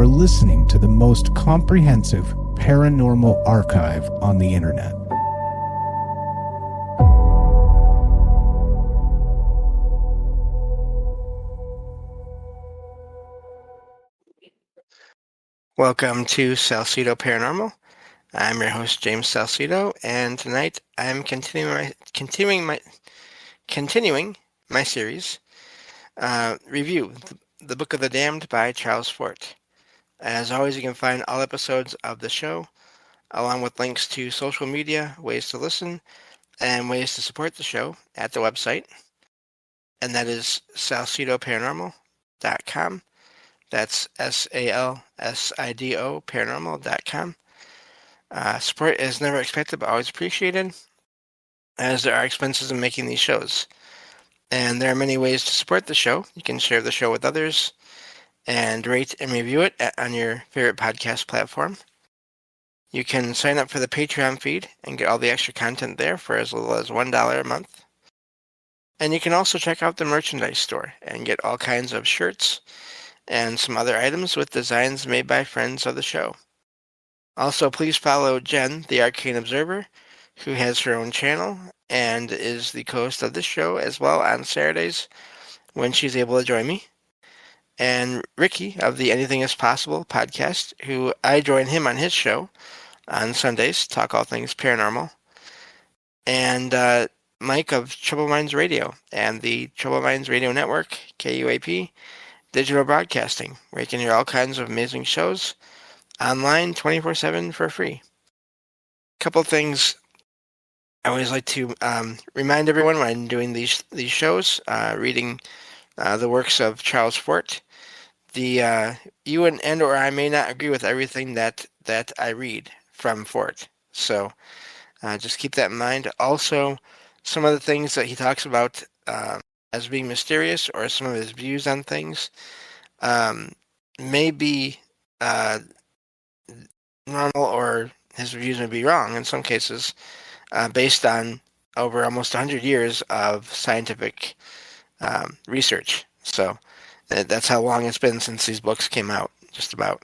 are listening to the most comprehensive paranormal archive on the internet. Welcome to Salsido Paranormal. I'm your host, James Salsido, and tonight I'm continuing my series, review the Book of the Damned by Charles Fort. As always, you can find all episodes of the show, along with links to social media, ways to listen, and ways to support the show at the website, and that is salsidoparanormal.com. That's SALSIDO paranormal.com. Support is never expected but always appreciated, as there are expenses in making these shows. And there are many ways to support the show. You can share the show with others and rate and review it on your favorite podcast platform. You can sign up for the Patreon feed and get all the extra content there for as little as $1 a month. And you can also check out the merchandise store and get all kinds of shirts and some other items with designs made by friends of the show. Also, please follow Jen, the Arcane Observer, who has her own channel and is the co-host of this show as well on Saturdays when she's able to join me. And Ricky of the Anything Is Possible podcast, who I join him on his show on Sundays, talk all things paranormal. And Mike of Trouble Minds Radio and the Trouble Minds Radio Network, KUAP, digital broadcasting, where you can hear all kinds of amazing shows online 24/7 for free. A couple things I always like to remind everyone when I'm doing these shows, reading the works of Charles Fort. You and or I may not agree with everything that I read from Fort, so just keep that in mind. Also, some of the things that he talks about as being mysterious, or some of his views on things, may be normal, or his views may be wrong in some cases, based on over almost 100 years of scientific research. So that's how long it's been since these books came out, just about.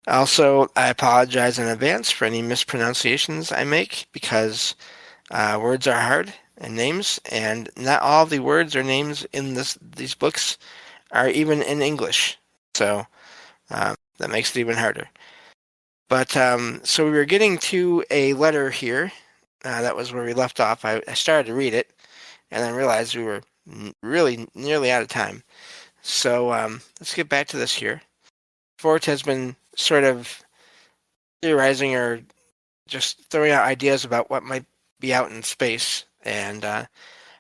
Also, I apologize in advance for any mispronunciations I make, because words are hard, and names, and not all the words or names in these books are even in English. So that makes it even harder. But so we were getting to a letter here. That was where we left off. I started to read it, and then realized we were really nearly out of time. So let's get back to this here. Fort has been sort of theorizing, or just throwing out ideas about what might be out in space and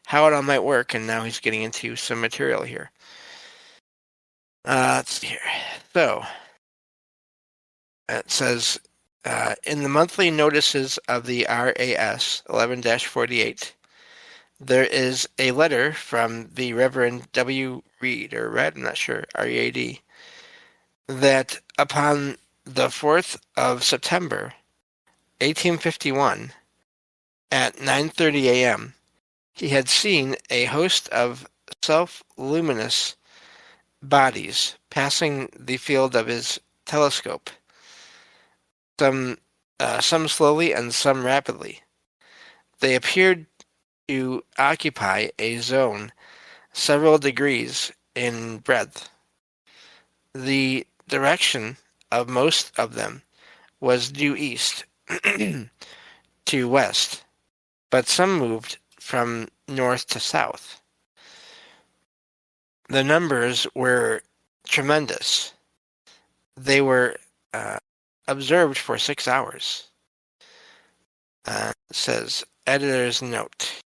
how it all might work, and now he's getting into some material here. Let's see here. So it says, in the monthly notices of the RAS 11-48, there is a letter from the Reverend W. Reed, or Red, I'm not sure, R-E-A-D, that upon the 4th of September, 1851, at 9:30 a.m., he had seen a host of self-luminous bodies passing the field of his telescope, some slowly and some rapidly. They appeared to occupy a zone several degrees in breadth. The direction of most of them was due east to west, but some moved from north to south. The numbers were tremendous. They were observed for 6 hours. Says, editor's note,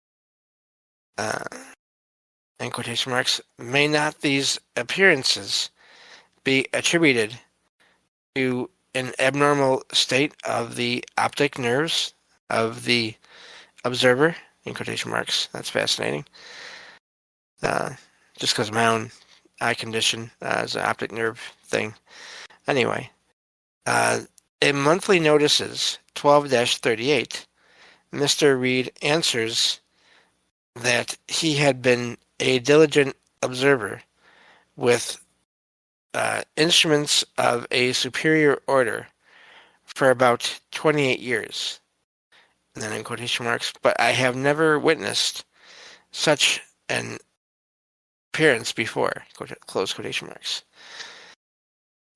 in quotation marks, may not these appearances be attributed to an abnormal state of the optic nerves of the observer, in quotation marks? That's fascinating. Just because of my own eye condition is an optic nerve thing. Anyway, in monthly notices 12-38, Mr. Reed answers that he had been a diligent observer with instruments of a superior order for about 28 years, and then in quotation marks, but I have never witnessed such an appearance before, close quotation marks.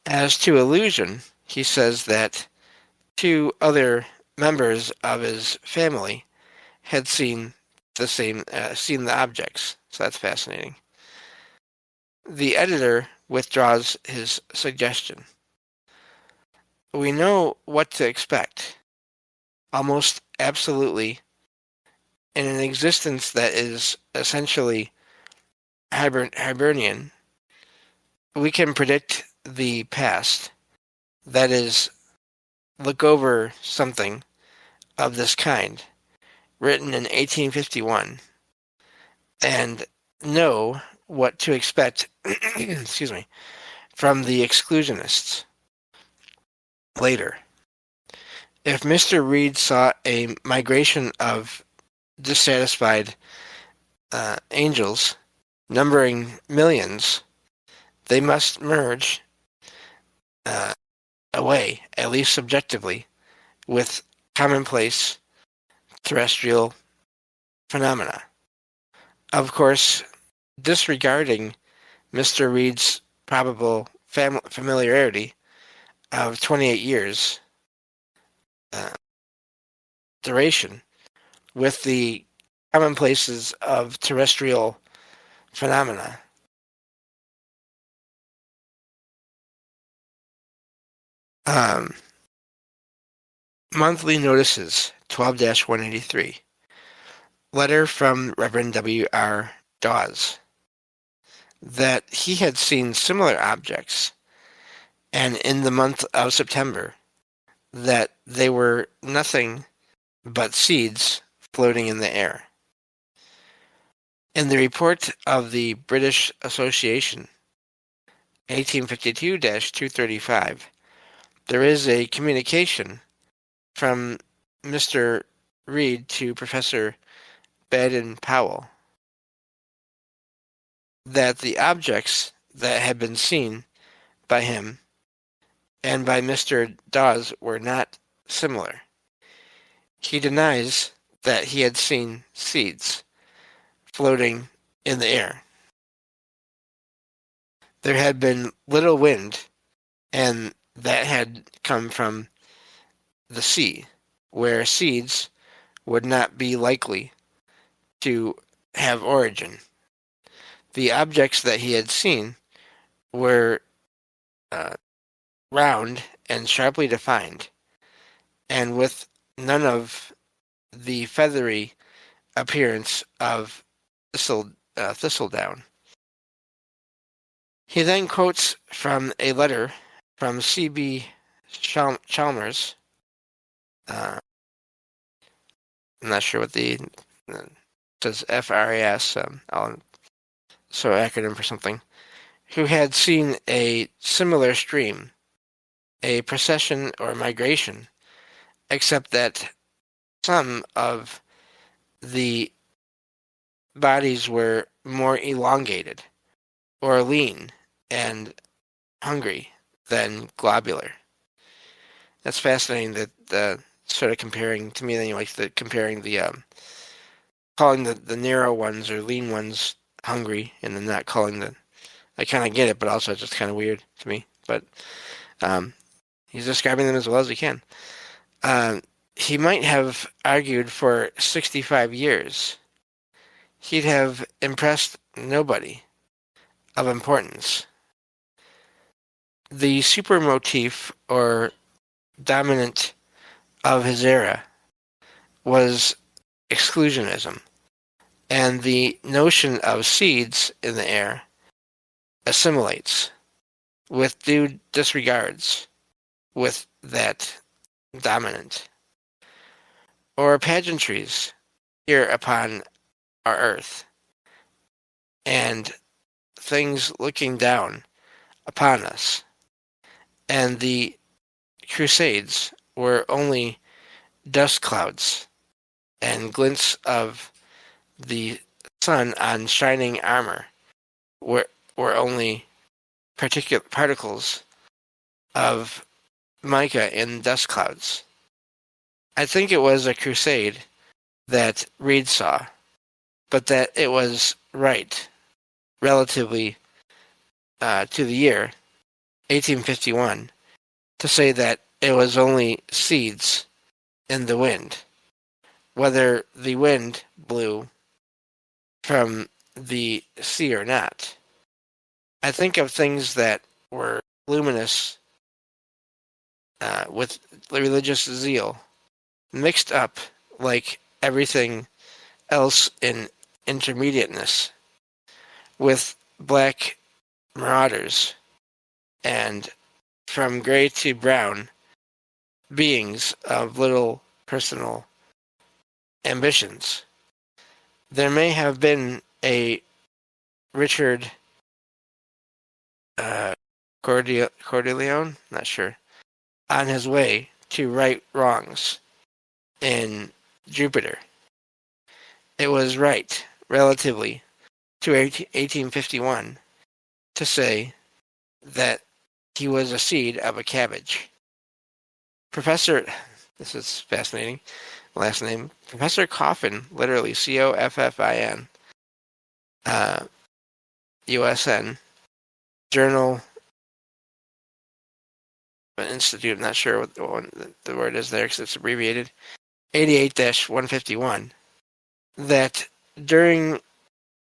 As to illusion, he says that two other members of his family had seen the objects, so that's fascinating. The editor withdraws his suggestion. We know what to expect, almost absolutely, in an existence that is essentially Hibernian. We can predict the past, that is, look over something of this kind, written in 1851, and know what to expect excuse me, from the exclusionists later. If Mr. Reed saw a migration of dissatisfied angels numbering millions, they must merge away, at least subjectively, with commonplace terrestrial phenomena. Of course, disregarding Mr. Reed's probable familiarity of 28 years duration with the commonplaces of terrestrial phenomena. Monthly notices, 12-183. Letter from Reverend W.R. Dawes, that he had seen similar objects, and in the month of September, that they were nothing but seeds floating in the air. In the report of the British Association, 1852-235, there is a communication from Mr. Reed to Professor Baden-Powell that the objects that had been seen by him and by Mr. Dawes were not similar. He denies that he had seen seeds floating in the air. There had been little wind, and that had come from the sea, where seeds would not be likely to have origin. The objects that he had seen were round and sharply defined, and with none of the feathery appearance of thistledown. He then quotes from a letter from C.B. Chalmers. I'm not sure what the says FRAS, so acronym for something, who had seen a similar stream, a procession or migration, except that some of the bodies were more elongated or lean and hungry than globular. That's fascinating that the sort of comparing, to me anyway, comparing the calling the narrow ones or lean ones hungry and then not calling I kind of get it, but also it's just kind of weird to me. But he's describing them as well as he can. He might have argued for 65 years. He'd have impressed nobody of importance. The super motif or dominant of his era was exclusionism, and the notion of seeds in the air assimilates with due disregards with that dominant. Or pageantries here upon our earth, and things looking down upon us. And the Crusades were only dust clouds and glints of the sun on shining armor were only particular particles of mica in dust clouds. I think it was a crusade that Reed saw, but that it was right, relatively to the year 1851, to say that it was only seeds in the wind. Whether the wind blew from the sea or not. I think of things that were luminous with religious zeal, mixed up like everything else in intermediateness, with black marauders and from gray to brown beings of little personal ambitions. There may have been a Richard Cordileone, not sure, on his way to right wrongs in Jupiter. It was right, relatively, to 1851 to say that he was a seed of a cabbage. Professor, this is fascinating, last name, Professor Coffin, literally Coffin, USN, Journal Institute, I'm not sure what the word is there because it's abbreviated, 88-151, that during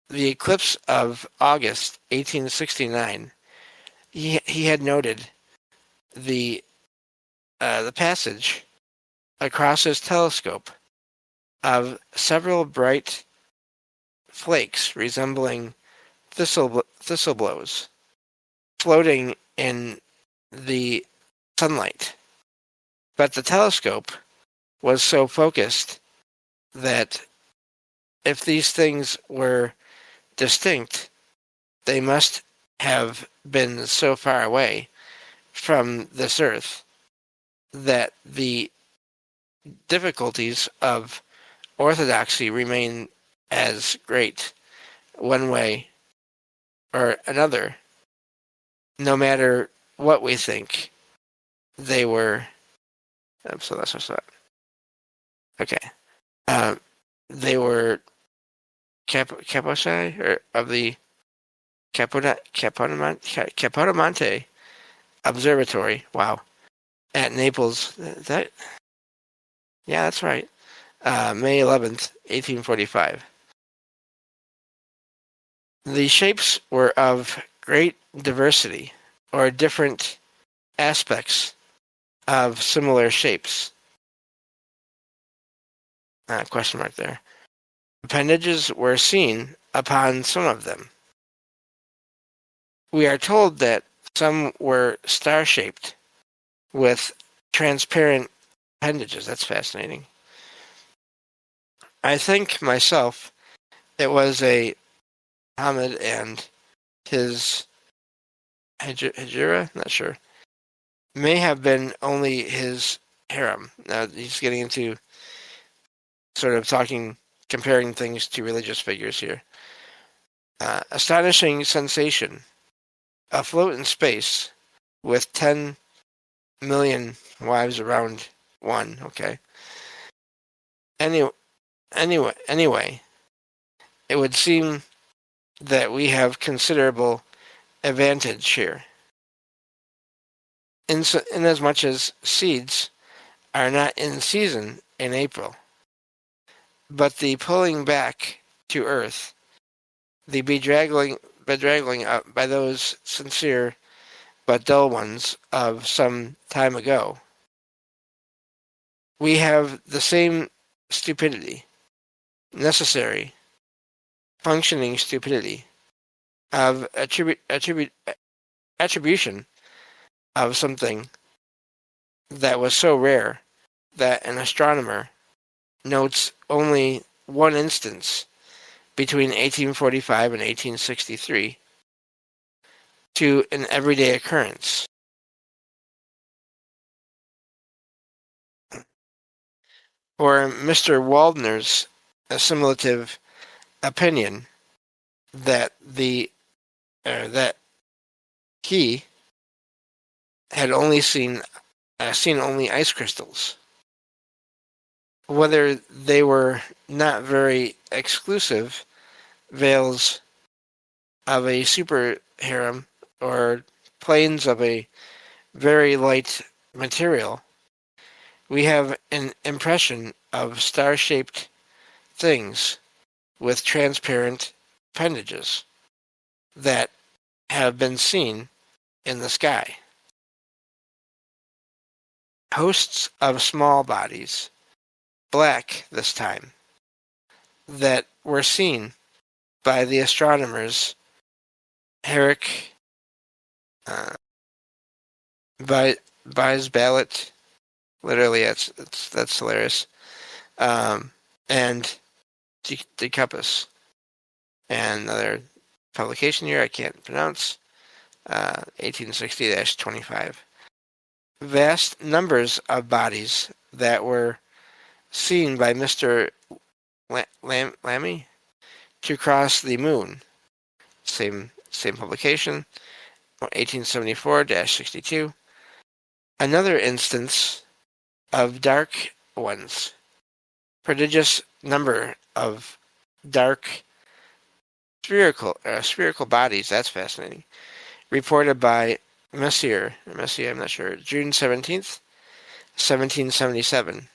the eclipse of August 1869, he had noted the passage across his telescope of several bright flakes resembling thistle blows floating in the sunlight. But the telescope was so focused that if these things were distinct, they must have been so far away from this earth that the difficulties of orthodoxy remain as great one way or another, no matter what we think they were. So that's what's that. Okay. They were Capochai, or of the Capodimonte Observatory. Wow. At Naples. Yeah, that's right. May 11th, 1845. The shapes were of great diversity, or different aspects of similar shapes. Question mark there. Appendages were seen upon some of them. We are told that some were star-shaped with transparent appendages. That's fascinating. I think myself it was a Muhammad and his Hijra, not sure. May have been only his harem. Now he's getting into sort of comparing things to religious figures here. Astonishing sensation. Afloat in space with 10 million wives around one. Okay. Anyway, it would seem that we have considerable advantage here. In as much as seeds are not in season in April, but the pulling back to earth, the bedraggling up by those sincere but dull ones of some time ago, we have the same stupidity, necessary, functioning stupidity, of attribution of something that was so rare that an astronomer notes only one instance between 1845 and 1863 to an everyday occurrence. Or Mr. Waldner's assimilative opinion that that he had only seen only ice crystals. Whether they were not very exclusive veils of a super harem or planes of a very light material, we have an impression of star-shaped things with transparent appendages that have been seen in the sky. Hosts of small bodies, black this time, that were seen by the astronomers Herrick, by Ballot, literally that's hilarious, and De Cuppus, and another publication here I can't pronounce, 1860-25. Vast numbers of bodies that were seen by Mr. Lamy to cross the moon. Same publication, 1874-62. Another instance of dark ones. Prodigious number of dark spherical bodies. That's fascinating. Reported by Messier, I'm not sure, June 17th, 1777.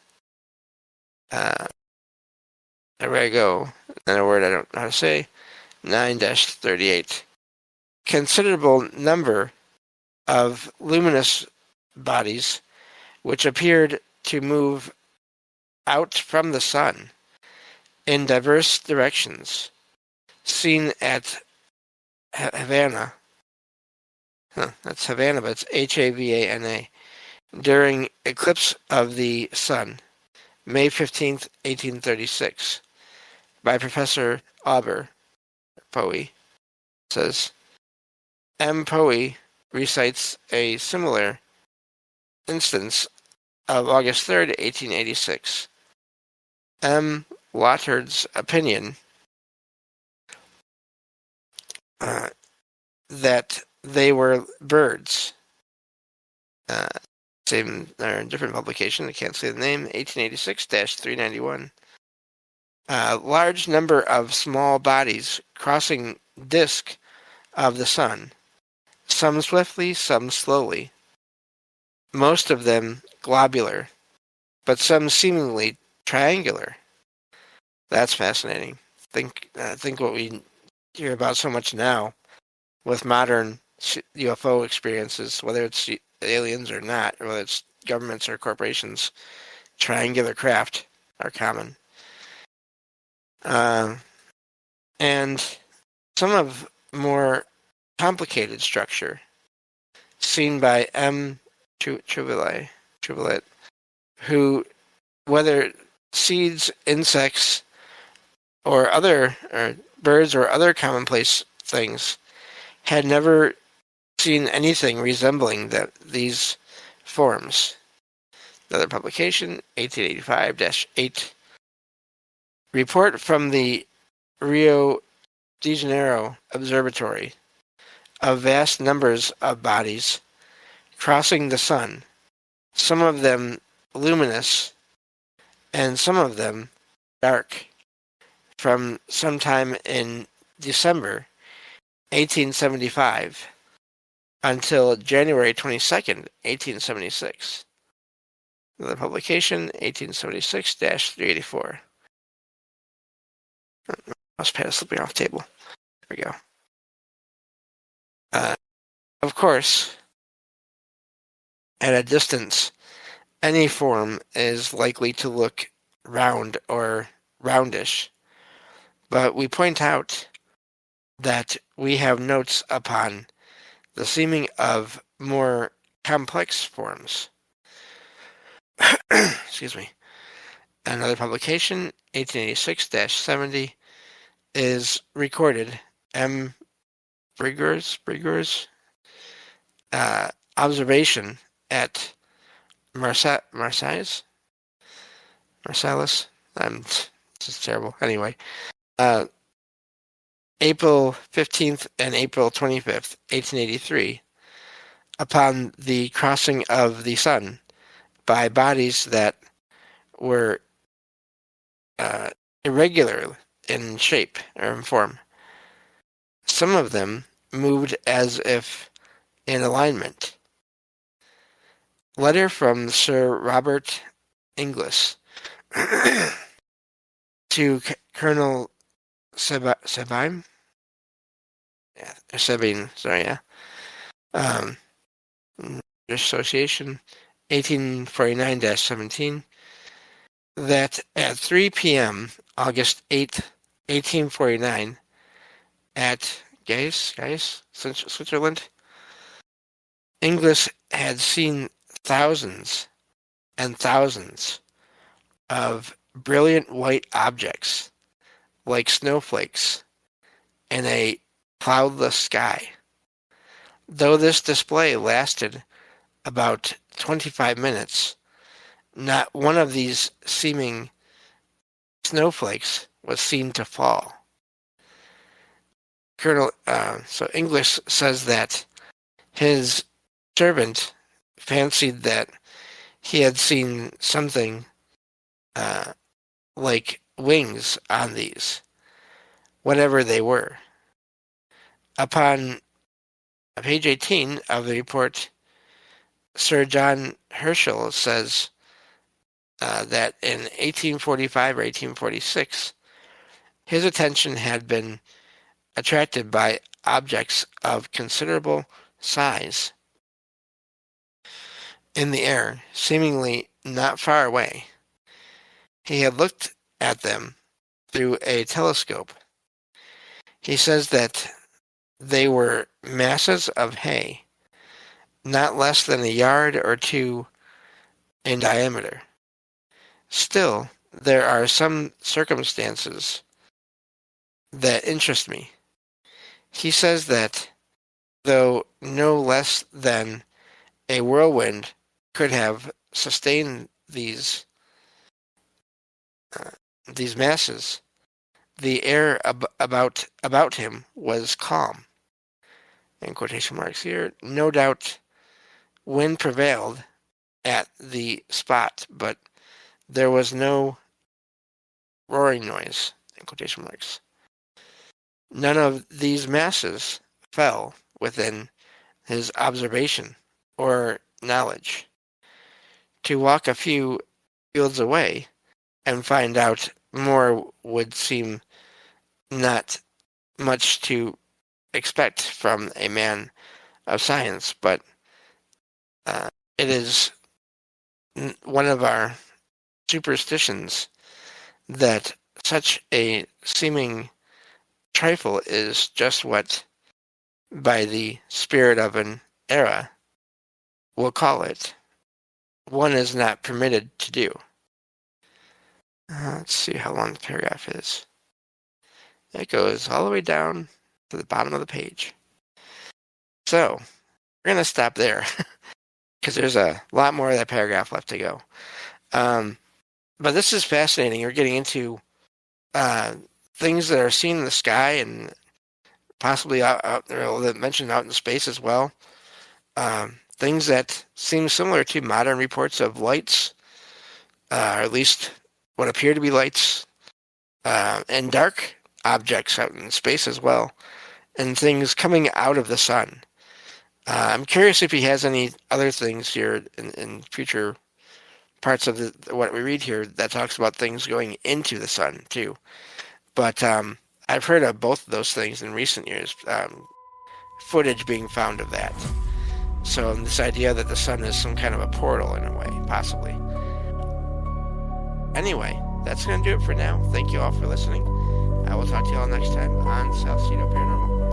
There we go. Another word I don't know how to say. 9-38. Considerable number of luminous bodies which appeared to move out from the sun in diverse directions, seen at Havana. That's Havana, but it's Havana. During eclipse of the sun, May 15th, 1836, by Professor Auber. Poe says, M. Poe recites a similar instance of August 3rd, 1886. M. Lottard's opinion that they were birds. Same or different publication, I can't say the name, 1886-391. Large number of small bodies crossing disk of the sun, some swiftly, some slowly. Most of them globular, but some seemingly triangular. That's fascinating. Think what we hear about so much now with modern UFO experiences, whether it's aliens or not, or whether it's governments or corporations. Triangular craft are common. And some of more complicated structure seen by M. Trouvelot, who, whether seeds, insects, or other birds or other commonplace things, had never seen anything resembling these forms. Another publication, 1885-8. Report from the Rio de Janeiro Observatory of vast numbers of bodies crossing the sun, some of them luminous and some of them dark, from sometime in December 1875 until January 22nd, 1876. Another publication, 1876-384. Mouse pad is slipping off the table. There we go. Of course, at a distance, any form is likely to look round or roundish, but we point out that we have notes upon the seeming of more complex forms. Excuse me. Another publication, 1886-70, is recorded. M. Brigger's observation at Marsalis. This is terrible. Anyway, April 15th and April 25th, 1883, upon the crossing of the sun by bodies that were irregular in shape or in form. Some of them moved as if in alignment. Letter from Sir Robert Inglis to Colonel Sabine? Yeah, Sabine, sorry, yeah. Association 1849-17, that at 3 p.m., August 8th, 1849, at Geis, Switzerland, Inglis had seen thousands and thousands of brilliant white objects like snowflakes in a cloudless sky. Though this display lasted about 25 minutes, not one of these seeming snowflakes was seen to fall. So English says that his servant fancied that he had seen something like wings on these, whatever they were. Upon page 18 of the report, Sir John Herschel says that in 1845 or 1846, his attention had been attracted by objects of considerable size in the air, seemingly not far away. He had looked at them through a telescope. He says that they were masses of hay, not less than a yard or two in diameter. Still, there are some circumstances that interest me. He says that though no less than a whirlwind could have sustained these masses, the air about him was calm. In quotation marks here, no doubt wind prevailed at the spot, but there was no roaring noise, in quotation marks. None of these masses fell within his observation or knowledge. To walk a few fields away and find out more would seem not much to expect from a man of science, but it is one of our superstitions that such a seeming trifle is just what, by the spirit of an era, we'll call it, one is not permitted to do. Let's see how long the paragraph is. It goes all the way down to the bottom of the page. So, we're going to stop there, because there's a lot more of that paragraph left to go. But this is fascinating. We're getting into things that are seen in the sky and possibly out that mentioned out in space as well. Things that seem similar to modern reports of lights, or at least what appear to be lights, and dark objects out in space as well, and things coming out of the sun. I'm curious if he has any other things here in future parts of what we read here that talks about things going into the sun too. But I've heard of both of those things in recent years, footage being found of that. So this idea that the sun is some kind of a portal in a way, possibly. Anyway, that's going to do it for now. Thank you all for listening. I will talk to you all next time on Salsido Paranormal.